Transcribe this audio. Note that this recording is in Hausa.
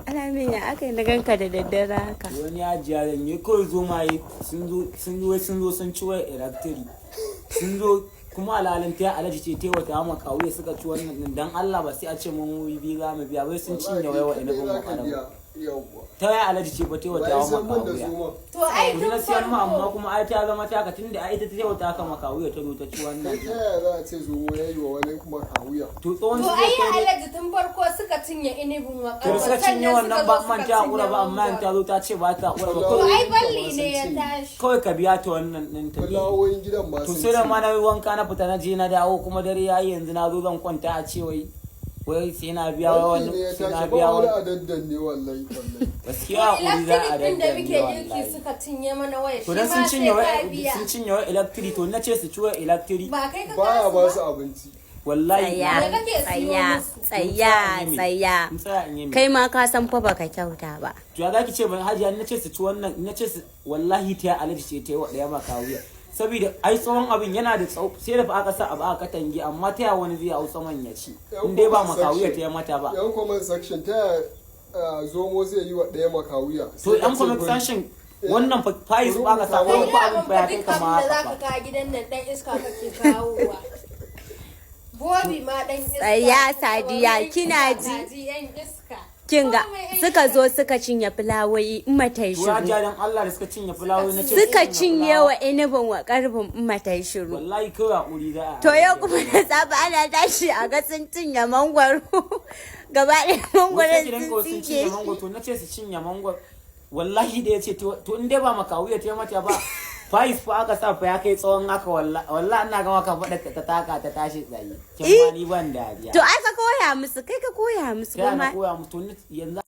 Almin ya aka yi na ganka da daddare haka. Wani ya ji yaran ne kawai zo maye sun zo sun ci waya electric. Sun zo kuma alalin ta alaji ce ta wata ma kawuye suka ci wannan din dan Allah ba sai a ce mun bi za mu biya wai sun cinye waya wa ina ban makara. Ta ya alaji ce ba ta wata ma kawuya. To ai na siyan ma amma kuma ai ta zama taka tunda ai ita ta wata aka makawuya ta zo ta ci wannan. Ta ya za a ce zo mu yayi wa wani kuma kawuya. To tsohon to ai alaji tun farko suka cinye inibin wa to suka cinye wannan ba man ta hakura ba amma ta zo ta ce ba ta hakura ba. To ai balli ne ya tashi. Kawai ka biya ta wannan din ta. Fulawoyin gidan ba to sai da ma na wanka na fita na je na dawo kuma dare yayi yanzu na zo zan kwanta a ce wai sai na biya wani sai na biya wani adaddan ne wallahi gaskiya hakuri za a daddan da muke wallahi girki suka cinye mana waya to dan sun cinye wa electric to na ce su ci wa electric ba kai ka baya ba su abinci wallahi tsaya kai ma ka san fa baka kyauta ba to ya zaki ce ban hajiya na ce su ci wannan na ce su wallahi ta alaji ce ta yi wa daya ba kawuya saboda ai tsawon abin yana da tsawo sai da aka sa abu aka tangi amma ta wani zai hau saman ya ci in dai ba makawuya ta yi mata ba yan comment section ta zomo zai yi wa ɗaya makawuya to yan comment section wannan fayis ba ka sa ko ba abin fa ya kai kama za ka ka gidan nan dan iska kake kawowa bobi ma dan iska tsaya Sadiya kina ji kinga suka zo suka cinye fulawoyi in matai shiru wajajen Allah da suka cinye fulawoyi na ce suka cinye wa inibin wa karbin in matai shiru wallahi kawai hakuri za a to yau kuma da safe ana tashi a ga sun cinye mangwaro gaba ɗaya mangwaron sun cinye to na ce su cinye mangwaro wallahi da ya ce to in dai ba makawuya ta mata ba fayis fa aka sa fa ya kai tsawon haka wallahi ina ga maka faɗa ta taka ta tashi tsaye kin ma ni ban dariya to ai ka koya musu kai ka koya musu kuma koya musu to yanzu